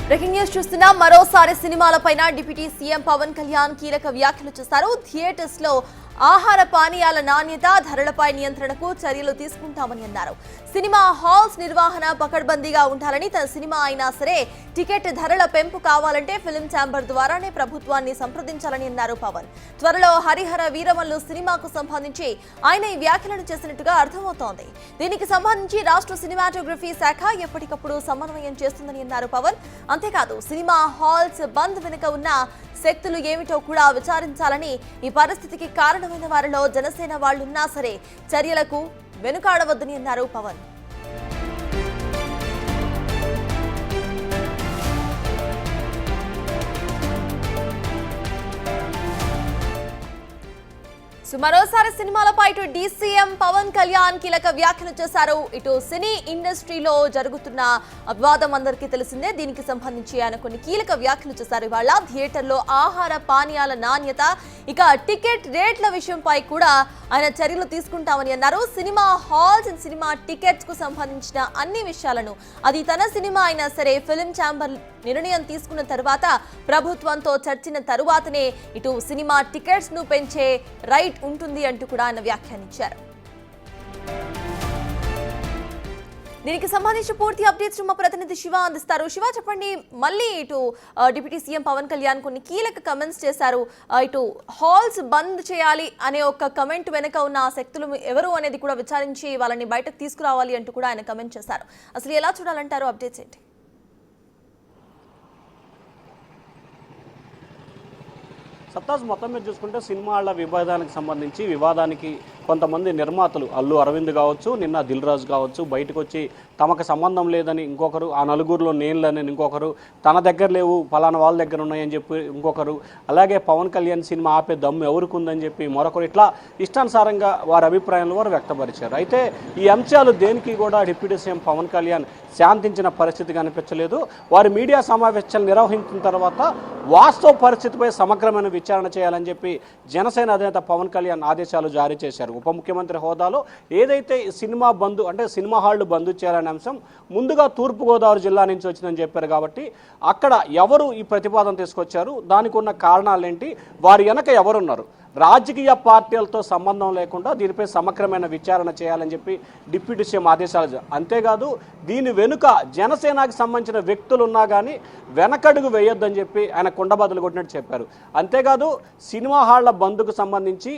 Breaking news చూస్తున్నా మరోసారి సినిమాలపైన deputy CM Pawan Kalyan కీలక వ్యాఖ్యలు చేశారు. థియేటర్స్ లో ఆహార పానీయాల నాణ్యత, ధరలపై నియంత్రణకు చర్యలు తీసుకుంటామని అన్నారు. సినిమా హాల్స్ నిర్వహణ పకడ్బందీగా ఉండాలని, తన సినిమా అయినా సరే టికెట్ ధరల పెంపు కావాలంటే ఫిలిం ఛాంబర్ ద్వారానే ప్రభుత్వాన్ని సంప్రదించాలని అన్నారు పవన్. త్వరలో హరిహర వీరమల్లు సినిమాకు సంబంధించి ఆయన ఈ వ్యాఖ్యలను చేసినట్టుగా అర్థమవుతోంది. దీనికి సంబంధించి రాష్ట్ర సినిమాటోగ్రఫీ శాఖ ఎప్పటికప్పుడు సమన్వయం చేస్తుందని అన్నారు పవన్. అంతేకాదు సినిమా హాల్స్ బంద్ వెనుక ఉన్న శక్తులు ఏమిటో కూడా విచారించాలని, ఈ పరిస్థితికి కారణమైన వారిలో జనసేన వాళ్లున్నా సరే చర్యలకు వెనుకాడవద్దని అన్నారు పవన్. మరోసారి సినిమాలపై ఇటు డీసీఎం పవన్ కళ్యాణ్ కీలక వ్యాఖ్యలు చేశారు. ఇటు సినీ ఇండస్ట్రీలో జరుగుతున్న వివాదం అందరికీ తెలిసిందే. దీనికి సంబంధించి ఆయన కొన్ని కీలక వ్యాఖ్యలు చేశారు. ఇవాళ థియేటర్లో ఆహార పానీయాల నాణ్యత, ఇక టికెట్ రేట్ల విషయంపై కూడా ఆయన చర్యలు తీసుకుంటామని అన్నారు. సినిమా హాల్స్, సినిమా టికెట్స్ కు సంబంధించిన అన్ని విషయాలను, అది తన సినిమా అయినా సరే ఫిలిం ఛాంబర్ నిర్ణయం తీసుకున్న తర్వాత, ప్రభుత్వంతో చర్చిన తరువాతనే ఇటు సినిమా టికెట్స్ ను పెంచే రైట్ ఉంటుంది అంటూ కూడా ఆయన వ్యాఖ్యానించారు. దీనికి సంబంధించి పూర్తి అప్డేట్స్ మా ప్రతినిధి శివ అందిస్తారు. శివ, చెప్పండి, మళ్ళీ ఇటు డిప్యూటీ సీఎం పవన్ కళ్యాణ్ కొన్ని కీలక కమెంట్స్ చేశారు. ఇటు హాల్స్ బంద్ చేయాలి అనే ఒక కమెంట్ వెనుక ఉన్న ఆ శక్తులు ఎవరు అనేది కూడా విచారించి వాళ్ళని బయటకు తీసుకురావాలి అంటూ కూడా ఆయన కమెంట్ చేశారు. అసలు ఎలా చూడాలంటారు? అప్డేట్స్ ఏంటి? సత్తాజ్, మొత్తం మీద చూసుకుంటే సినిమాల వివాదానికి కొంతమంది నిర్మాతలు, అల్లు అరవింద్ కావచ్చు, నిన్న దిల్ రాజు కావచ్చు, బయటకు వచ్చి తమకు సంబంధం లేదని ఇంకొకరు, ఆ నలుగురిలో నేను లేని ఇంకొకరు, తన దగ్గర లేవు పలానా వాళ్ళ దగ్గర ఉన్నాయని చెప్పి ఇంకొకరు, అలాగే పవన్ కళ్యాణ్ సినిమా ఆపే దమ్ము ఎవరికి ఉందని చెప్పి మరొకరు, ఇట్లా ఇష్టానుసారంగా వారి అభిప్రాయాలను వారు వ్యక్తపరిచారు. అయితే ఈ అంశాలు దేనికి కూడా డిప్యూటీ సీఎం పవన్ కళ్యాణ్ శాంతించిన పరిస్థితి కనిపించలేదు. వారి మీడియా సమావేశాలు నిర్వహించిన తర్వాత వాస్తవ పరిస్థితిపై సమగ్రమైన విచారణ చేయాలని చెప్పి జనసేన అధినేత పవన్ కళ్యాణ్ ఆదేశాలు జారీ చేశారు. ఉప ముఖ్యమంత్రి హోదాలో ఏదైతే సినిమా బంద్, అంటే సినిమా హాళ్లు బంద్ చేయాలనే అంశం ముందుగా తూర్పుగోదావరి జిల్లా నుంచి వచ్చిందని చెప్పారు. కాబట్టి అక్కడ ఎవరు ఈ ప్రతిపాదన తీసుకొచ్చారు, దానికి ఉన్న కారణాలేంటి, వారి వెనక ఎవరున్నారు, రాజకీయ పార్టీలతో సంబంధం లేకుండా దీనిపై సమగ్రమైన విచారణ చేయాలని చెప్పి డిప్యూటీ సీఎం ఆదేశాలు. అంతేకాదు దీని వెనుక జనసేనకు సంబంధించిన వ్యక్తులు ఉన్నా కానీ వెనకడుగు వేయొద్దని చెప్పి ఆయన కుండబద్దలు కొట్టినట్టు చెప్పారు. అంతేకాదు సినిమా హాళ్ల బంద్కు సంబంధించి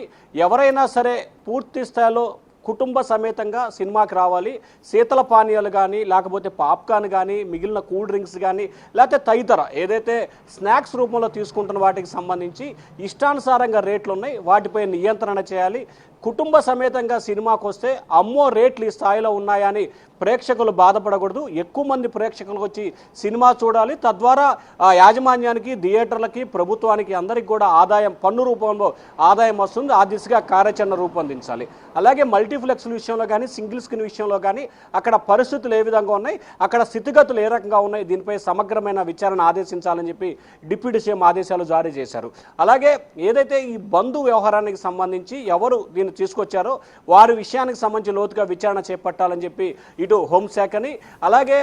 ఎవరైనా సరే పూర్తి స్థాయిలో కుటుంబ సమేతంగా సినిమాకి రావాలి. శీతల పానీయాలు కానీ, లేకపోతే పాప్కార్న్ కానీ, మిగిలిన కూల్ డ్రింక్స్ కానీ, లేకపోతే తదితర ఏదైతే స్నాక్స్ రూపంలో తీసుకుంటున్న వాటికి సంబంధించి ఇష్టానుసారంగా రేట్లు ఉన్నాయి, వాటిపై నియంత్రణ చేయాలి. కుటుంబ సమేతంగా సినిమాకి వస్తే అమ్మో రేట్లు ఈ స్థాయిలో ఉన్నాయని ప్రేక్షకులు బాధపడకూడదు. ఎక్కువ మంది ప్రేక్షకులకు వచ్చి సినిమా చూడాలి. తద్వారా యాజమాన్యానికి, థియేటర్లకి, ప్రభుత్వానికి అందరికి కూడా ఆదాయం, పన్ను రూపంలో ఆదాయం వస్తుంది. ఆ దిశగా కార్యాచరణ రూపొందించాలి. అలాగే మల్టీప్లెక్స్ల విషయంలో కానీ, సింగిల్ స్క్రీన్ విషయంలో కానీ అక్కడ పరిస్థితులు ఏ విధంగా ఉన్నాయి, అక్కడ స్థితిగతులు ఏ రకంగా ఉన్నాయి, దీనిపై సమగ్రమైన విచారణ ఆదేశించాలని చెప్పి డిప్యూటీ సీఎం ఆదేశాలు జారీ చేశారు. అలాగే ఏదైతే ఈ బంధు వ్యవహారానికి సంబంధించి ఎవరు దీన్ని తీసుకొచ్చారో వారి విషయానికి సంబంధించి లోతుగా విచారణ చేపట్టాలని చెప్పి ఇటు హోంశాఖని, అలాగే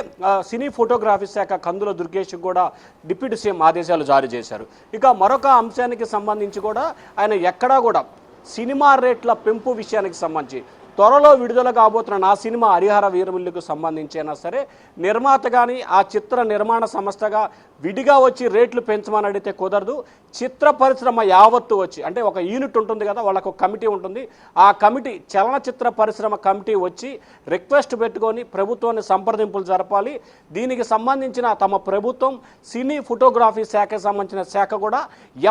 సినీ ఫోటోగ్రఫీ శాఖ కందుల దుర్గేష్ కూడా డిప్యూటీ సీఎం ఆదేశాలు జారీ చేశారు. ఇక మరొక అంశానికి సంబంధించి కూడా ఆయన ఎక్కడా కూడా సినిమా రేట్ల పెంపు విషయానికి సంబంధించి త్వరలో విడుదల కాబోతున్న నా సినిమా హరిహర వీరమల్లుకు సంబంధించి అయినా సరే నిర్మాత కానీ, ఆ చిత్ర నిర్మాణ సంస్థగా విడిగా వచ్చి రేట్లు పెంచమని అడిగితే కుదరదు. చిత్ర పరిశ్రమ యావత్తు వచ్చి, అంటే ఒక యూనిట్ ఉంటుంది కదా, వాళ్ళకు ఒక కమిటీ ఉంటుంది, ఆ కమిటీ చలనచిత్ర పరిశ్రమ కమిటీ వచ్చి రిక్వెస్ట్ పెట్టుకొని ప్రభుత్వాన్ని సంప్రదింపులు జరపాలి. దీనికి సంబంధించిన తమ ప్రభుత్వం సినీ ఫోటోగ్రఫీ శాఖకు సంబంధించిన శాఖ కూడా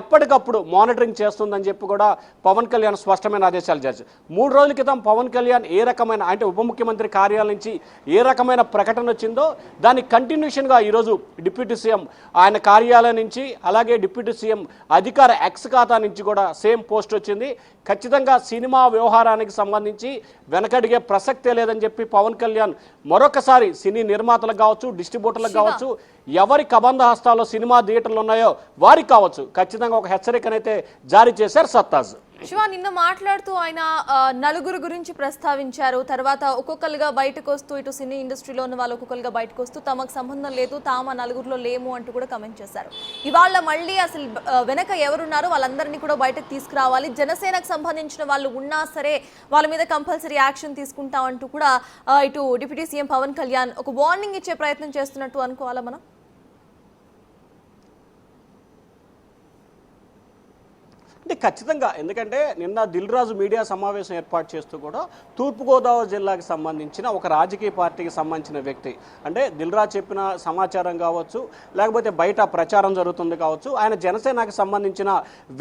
ఎప్పటికప్పుడు మానిటరింగ్ చేస్తుందని చెప్పి కూడా పవన్ కళ్యాణ్ స్పష్టమైన ఆదేశాలు చేశారు. 3 రోజుల క్రితం పవన్ కళ్యాణ్ ఏ రకమైన, అంటే ఉప ముఖ్యమంత్రి కార్యాలయం నుంచి ఏ రకమైన ప్రకటన వచ్చిందో దాని కంటిన్యూషన్గా ఈరోజు డిప్యూటీ సీఎం ఆయన కార్యాలయం నుంచి, అలాగే డిప్యూటీ సీఎం అధికార ఎక్స్ ఖాతా నుంచి కూడా సేమ్ పోస్ట్ వచ్చింది. ఖచ్చితంగా సినిమా వ్యవహారానికి సంబంధించి వెనకడిగే ప్రసక్తే లేదని చెప్పి పవన్ కళ్యాణ్ మరొకసారి సినీ నిర్మాతలకు కావచ్చు, డిస్ట్రిబ్యూటర్లకు కావచ్చు, ఎవరి కబంధ హస్తాల్లో సినిమా థియేటర్లు ఉన్నాయో వారికి కావచ్చు ఖచ్చితంగా ఒక హెచ్చరికనైతే జారీ చేశారు. సత్తాజ్. శివ నిన్న మాట్లాడుతూ ఆయన నలుగురు గురించి ప్రస్తావించారు. తర్వాత ఒక్కొక్కరుగా బయటకు వస్తూ ఇటు సినీ ఇండస్ట్రీలో ఉన్న వాళ్ళు ఒక్కొక్కరుగా బయటకు వస్తూ తమకు సంబంధం లేదు, తాము నలుగురిలో లేము అంటూ కూడా కమెంట్ చేశారు. ఇవాళ మళ్ళీ అసలు వెనక ఎవరున్నారు వాళ్ళందరినీ కూడా బయటకు తీసుకురావాలి, జనసేనకు సంబంధించిన వాళ్ళు ఉన్నా సరే వాళ్ళ మీద కంపల్సరీ యాక్షన్ తీసుకుంటామంటూ కూడా ఇటు డిప్యూటీ సీఎం పవన్ కళ్యాణ్ ఒక వార్నింగ్ ఇచ్చే ప్రయత్నం చేస్తున్నట్టు అనుకోవాలా మనం? అంటే ఖచ్చితంగా, ఎందుకంటే నిన్న దిల్ రాజు మీడియా సమావేశం ఏర్పాటు చేస్తూ కూడా తూర్పుగోదావరి జిల్లాకి సంబంధించిన ఒక రాజకీయ పార్టీకి సంబంధించిన వ్యక్తి, అంటే దిల్ రాజు చెప్పిన సమాచారం కావచ్చు, లేకపోతే బయట ప్రచారం జరుగుతుంది కావచ్చు, ఆయన జనసేనకు సంబంధించిన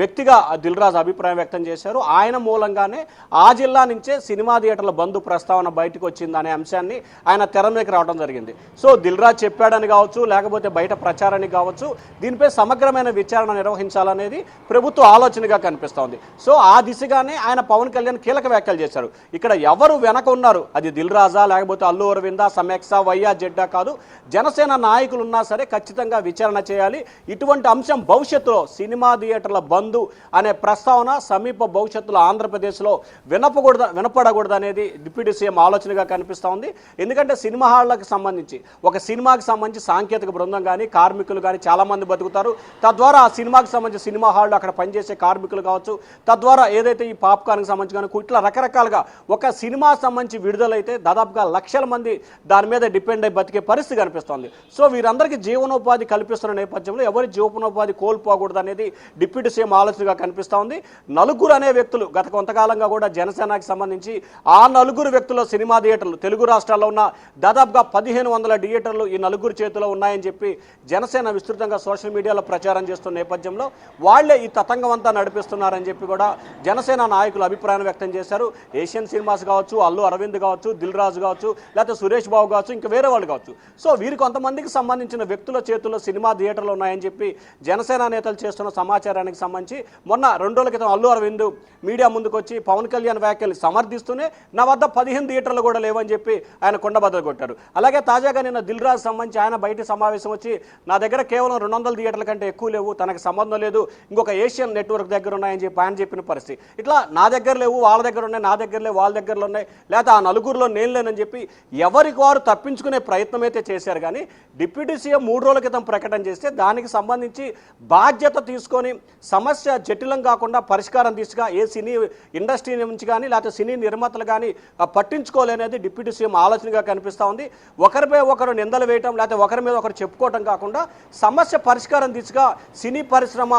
వ్యక్తిగా దిల్ రాజు అభిప్రాయం వ్యక్తం చేశారు. ఆయన మూలంగానే ఆ జిల్లా నుంచే సినిమా థియేటర్ల బంద్ ప్రస్తావన బయటకు వచ్చింది అనే అంశాన్ని ఆయన తెర మీదకి రావడం జరిగింది. సో దిల్ రాజు చెప్పాడని కావచ్చు, లేకపోతే బయట ప్రచారానికి కావచ్చు, దీనిపై సమగ్రమైన విచారణ నిర్వహించాలనేది ప్రభుత్వ ఆలోచనగా కనిపిస్తోంది. సో ఆ దిశగానే ఆయన పవన్ కళ్యాణ్ కీలక వ్యాఖ్యలు చేశారు. ఇక్కడ ఎవరు వెనక ఉన్నారు, అది దిల్ రాజా లేకపోతే అల్లు అరవిందా, సమేక్సా, వైయా జెడ్డా కాదు, జనసేన నాయకులు ఉన్నా సరే ఖచ్చితంగా విచారణ చేయాలి. ఇటువంటి అంశం భవిష్యత్తులో సినిమా థియేటర్ల బంద్ అనే ప్రస్తావన సమీప భవిష్యత్తులో ఆంధ్రప్రదేశ్లో వినపడకూడదు అనేది డిప్యూటీ సీఎం ఆలోచనగా కనిపిస్తోంది. ఎందుకంటే సినిమా హాళ్లకు సంబంధించి ఒక సినిమాకి సంబంధించి సాంకేతిక బృందం కానీ కార్మికులు కానీ చాలా మంది బతుకుతారు. తద్వారా ఆ సినిమాకి సంబంధించి సినిమా హాళ్ళు అక్కడ పనిచేసే కార్మికులు కావచ్చు, తద్వారా ఏదైతే ఈ పాప్కార్న్కి సంబంధించి కానీ ఇట్లా రకరకాలుగా ఒక సినిమా సంబంధించి విడుదలైతే దాదాపుగా లక్షల మంది దాని మీద డిపెండ్ అయి బతికే పరిస్థితి కనిపిస్తోంది. సో వీరందరికీ జీవనోపాధి కల్పిస్తున్న నేపథ్యంలో ఎవరి జీవనోపాధి కోల్పోకూడదు అనేది డిప్యూటీ సీఎం ఆలోచనగా కనిపిస్తూ ఉంది. నలుగురు అనే వ్యక్తులు గత కొంతకాలంగా కూడా జనసేనకి సంబంధించి ఆ నలుగురు వ్యక్తుల సినిమా థియేటర్లు తెలుగు రాష్ట్రాల్లో ఉన్న దాదాపుగా 1500 థియేటర్లు ఈ నలుగురు చేతిలో ఉన్నాయని చెప్పి జనసేన విస్తృతంగా సోషల్ మీడియాలో ప్రచారం చేస్తున్న నేపథ్యంలో వాళ్లే ఈ తతంగం అంతా నడిపిస్తున్నారని చెప్పి కూడా జనసేన నాయకులు అభిప్రాయం వ్యక్తం చేశారు. ఏషియన్ సినిమాస్ కావచ్చు, అల్లు అరవింద్ కావచ్చు, దిల్ రాజు కావచ్చు, లేకపోతే సురేష్ బాబు కావచ్చు, ఇంకా వేరే వాళ్ళు కావచ్చు. సో వీరు కొంతమందికి సంబంధించిన వ్యక్తుల చేతుల్లో సినిమా థియేటర్లు ఉన్నాయని చెప్పి జనసేన నేతలు చేస్తున్న సమాచారానికి సంబంధించి మొన్న 2 రోజుల క్రితం అల్లు అరవింద్ మీడియా ముందుకు వచ్చి పవన్ కళ్యాణ్ వ్యాఖ్యలు సమర్థిస్తూనే నా వద్ద 15 థియేటర్లు కూడా లేవని చెప్పి ఆయన కొండబద్దలు కొట్టారు. అలాగే తాజాగా నిన్న దిల్ రాజు సంబంధించి ఆయన బయట సమావేశం వచ్చి నా దగ్గర కేవలం 200 థియేటర్ల కంటే ఎక్కువ లేవు, తనకు సంబంధం లేదు, ఇంకొక ఏషియన్ నెట్వర్క్ దగ్గర ఉన్నాయని చెప్పి ఆయన చెప్పిన పరిస్థితి. ఇట్లా నా దగ్గర లేవు, వాళ్ళ దగ్గర ఉన్నాయి, నా దగ్గర లేవు, వాళ్ళ దగ్గరలో ఉన్నాయి, లేకపోతే ఆ నలుగురిలో నేను లేనని చెప్పి ఎవరికి వారు తప్పించుకునే ప్రయత్నం అయితే చేశారు. కానీ డిప్యూటీ సీఎం 3 రోజుల క్రితం ప్రకటన చేస్తే దానికి సంబంధించి బాధ్యత తీసుకొని సమస్య జటిలం కాకుండా పరిష్కారం దిశగా ఏ సినీ ఇండస్ట్రీ నుంచి కానీ లేకపోతే సినీ నిర్మాతలు కానీ పట్టించుకోలేనేది డిప్యూటీ సీఎం ఆలోచనగా కనిపిస్తూ ఉంది. ఒకరిపై ఒకరు నిందలు వేయటం లేకపోతే ఒకరి మీద ఒకరు చెప్పుకోవటం కాకుండా సమస్య పరిష్కారం దిశగా సినీ పరిశ్రమ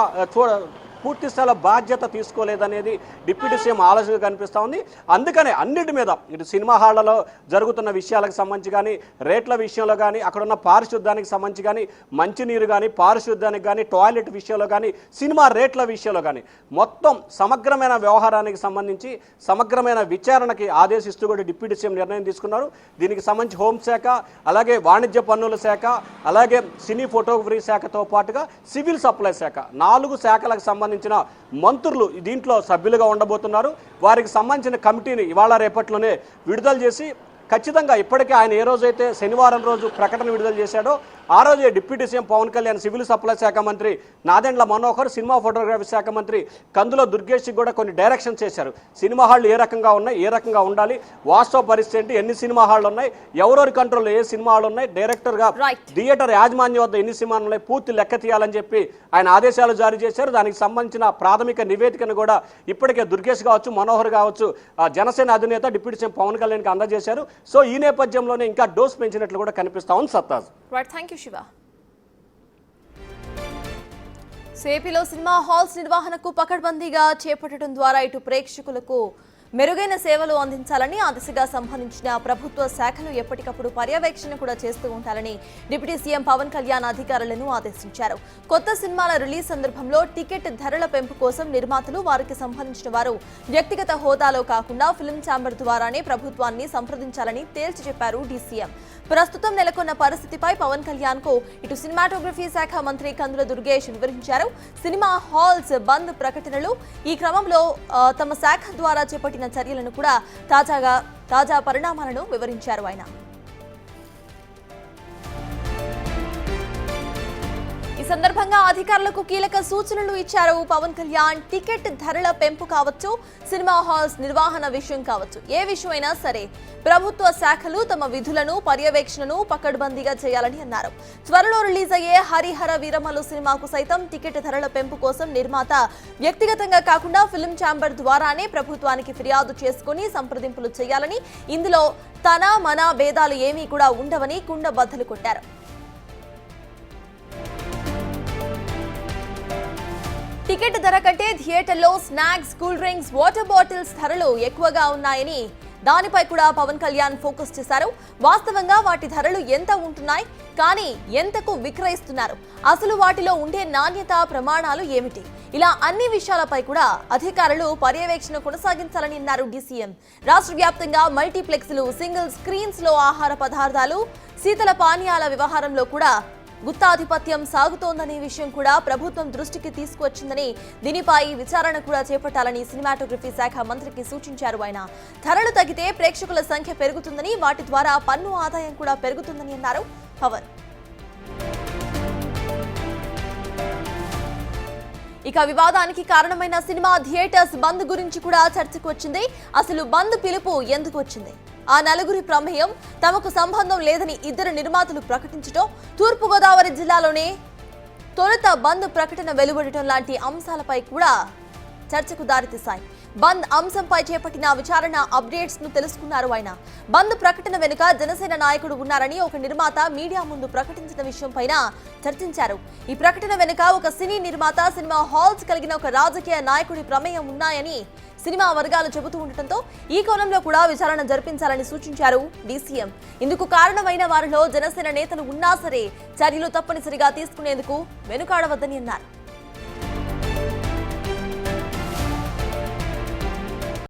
పూర్తి స్థాయిలో బాధ్యత తీసుకోలేదనేది డిప్యూటీ సీఎం ఆలోచనగా కనిపిస్తూ ఉంది. అందుకనే అన్నిటి మీద ఇటు సినిమా హాళ్లలో జరుగుతున్న విషయాలకు సంబంధించి కానీ, రేట్ల విషయంలో కానీ, అక్కడున్న పారిశుద్ధ్యానికి సంబంధించి కానీ, మంచినీరు కానీ, పారిశుద్ధ్యానికి కానీ, టాయిలెట్ విషయంలో కానీ, సినిమా రేట్ల విషయంలో కానీ మొత్తం సమగ్రమైన వ్యవహారానికి సంబంధించి సమగ్రమైన విచారణకి ఆదేశిస్తూ కూడా డిప్యూటీ సీఎం నిర్ణయం తీసుకున్నారు. దీనికి సంబంధించి హోంశాఖ, అలాగే వాణిజ్య పన్నుల శాఖ, అలాగే సినీ ఫోటోగ్రఫీ శాఖతో పాటుగా సివిల్ సప్లై శాఖ 4 శాఖలకు సంబంధించిన మంత్రులు దీంట్లో సభ్యులుగా ఉండబోతున్నారు. వారికి సంబంధించిన కమిటీని ఇవాళ రేపట్లోనే విడుదల చేసి ఖచ్చితంగా ఇప్పటికే ఆయన ఏ రోజైతే శనివారం రోజు ప్రకటన విడుదల చేశాడో ఆ రోజే deputy CM Pawan Kalyan, civil supply శాఖ మంత్రి నాదెండ్ల మనోహర్, సినిమా ఫోటోగ్రఫీ శాఖ మంత్రి కందుల దుర్గేష్కి కూడా కొన్ని డైరెక్షన్స్ చేశారు. సినిమా హాళ్ళు ఏ రకంగా ఉన్నాయి, ఏ రకంగా ఉండాలి, వాస్తవ పరిస్థితి ఏంటి, ఎన్ని సినిమా హాళ్ళు ఉన్నాయి, ఎవరెవరి కంట్రోల్లో ఏ సినిమా హాళ్ళు ఉన్నాయి, డైరెక్టర్గా థియేటర్ యాజమాన్యం వద్ద ఎన్ని సినిమాలు ఉన్నాయి, పూర్తి లెక్క తీయాలని చెప్పి ఆయన ఆదేశాలు జారీ చేశారు. దానికి సంబంధించిన ప్రాథమిక నివేదికను కూడా ఇప్పటికే దుర్గేష్ కావచ్చు, మనోహర్ కావచ్చు, జనసేన అధినేత డిప్యూటీ సీఎం పవన్ కళ్యాణ్కి అందజేశారు. సో ఈ నేపథ్యంలోనే ఇంకా డోస్ పెంచినట్లు కూడా కనిపిస్తా ఉంది. సత్తాజ్. శివ, ఏపీలో సినిమా హాల్స్ నిర్వహణకు పకడ్బందీగా చేపట్టడం ద్వారా ఇటు ప్రేక్షకులకు మెరుగైన సేవలు అందించాలని, ఆ దిశగా సంబంధించిన ప్రభుత్వ శాఖలు ఎప్పటికప్పుడు పర్యవేక్షణ కూడా చేస్తూ ఉంటారని డిప్యూటీ సీఎం పవన్ కళ్యాణ్ అధికారులను ఆదేశించారు. కొత్త సినిమాల రిలీజ్ సందర్భంలో టికెట్ ధరల పెంపు కోసం నిర్మాతలు, వారికి సంబంధించిన వారు వ్యక్తిగత హోదాలో కాకుండా ఫిల్మ్ ఛాంబర్ ద్వారానే ప్రభుత్వాన్ని సంప్రదించాలని తేల్చి చెప్పారు డీసీఎం. ప్రస్తుతం నెలకొన్న పరిస్థితిపై పవన్ కళ్యాణ్ కు ఇటు సినిమాటోగ్రఫీ శాఖ మంత్రి కందుల దుర్గేష్ వివరించారు. సినిమా హాల్స్ బంద్ ప్రకటనలు, ఈ క్రమంలో తమ శాఖ ద్వారా చేపట్టిన చర్యలను కూడా తాజా పరిణామాలను వివరించారు ఆయన. ఈ సందర్భంగా అధికారులకు కీలక సూచనలు ఇచ్చారు పవన్ కళ్యాణ్. టికెట్ ధరల పెంపు కావచ్చు, సినిమా హాల్స్ నిర్వహణ విషయం కావచ్చు, ఏ విషయమైనా సరే ప్రభుత్వ శాఖలు తమ విధులను పర్యవేక్షణను పకడ్బందీగా చేయాలని అన్నారు. త్వరలో రిలీజ్ అయ్యే హరిహర వీరమలు సినిమాకు సైతం టికెట్ ధరల పెంపు కోసం నిర్మాత వ్యక్తిగతంగా కాకుండా ఫిల్మ్ ఛాంబర్ ద్వారానే ప్రభుత్వానికి ఫిర్యాదు చేసుకుని సంప్రదింపులు చేయాలని, ఇందులో తన మన భేదాలు ఏమీ కూడా ఉండవని కుండబద్దలు కొట్టారు. టికెట్ ధర కంటే థియేటర్లో snacks, cool drinks, water bottles ధరలు ఎక్కువగా ఉన్నాయని దానిపై కూడా పవన్ కళ్యాణ్ ఫోకస్ చేశారు. వాస్తవంగా వాటి ధరలు ఎంత ఉంటున్నాయి, కానీ ఎంతకు విక్రయిస్తున్నారు, అసలు వాటిలో ఉండే నాణ్యత ప్రమాణాలు ఏమిటి, ఇలా అన్ని విషయాలపై కూడా అధికారులు పర్యవేక్షణ కొనసాగించాలని అన్నారు డీసీఎం. రాష్ట్ర వ్యాప్తంగా మల్టీప్లెక్స్లు, సింగిల్ స్క్రీన్స్ లో ఆహార పదార్థాలు, శీతల పానీయాల వ్యవహారంలో కూడా గుత్తాధిపత్యం సాగుతోందనే విషయం కూడా ప్రభుత్వం దృష్టికి తీసుకువచ్చిందని, దీనిపై విచారణ కూడా చేపట్టాలని సినిమాటోగ్రఫీ శాఖ మంత్రికి సూచించారు ఆయన. ధరలు తగ్గితే ప్రేక్షకుల సంఖ్య పెరుగుతుందని, వాటి ద్వారా పన్ను ఆదాయం కూడా పెరుగుతుందని అన్నారు పవన్. ఇక వివాదానికి కారణమైన సినిమా థియేటర్స్ బంద్ గురించి కూడా చర్చకు వచ్చింది. అసలు బంద్ పిలుపు ఎందుకు వచ్చింది, ఆ నలుగురి ప్రమేయం, తమకు సంబంధం లేదని ఇద్దరు నిర్మాతలు ప్రకటించడం, తూర్పుగోదావరి జిల్లాలోనే తొలుత బంద్ ప్రకటన వెలువడటం లాంటి అంశాలపై కూడా చర్చకు దారితీశాయి. బంద్ అంశంపై చేపట్టిన విచారణ అప్డేట్స్ ను తెలుసుకున్నారు ఆయన. బంద్ ప్రకటన వెనుక జనసేన నాయకుడు ఉన్నారని ఒక నిర్మాత మీడియా ముందు ప్రకటించిన విషయంపైన చర్చించారు. ఈ ప్రకటన వెనుక ఒక సినీ నిర్మాత, సినిమా హాల్స్ కలిగిన ఒక రాజకీయ నాయకుడి ప్రమేయం ఉన్నాయని సినిమా వర్గాలు చెబుతూ ఉండటంతో ఈ కోణంలో కూడా విచారణ జరిపించాలని సూచించారు డీసీఎం. ఇందుకు కారణమైన వారిలో జనసేన నేతలు ఉన్నా సరే చర్యలు తప్పనిసరిగా తీసుకునేందుకు వెనుకాడవద్దని అన్నారు.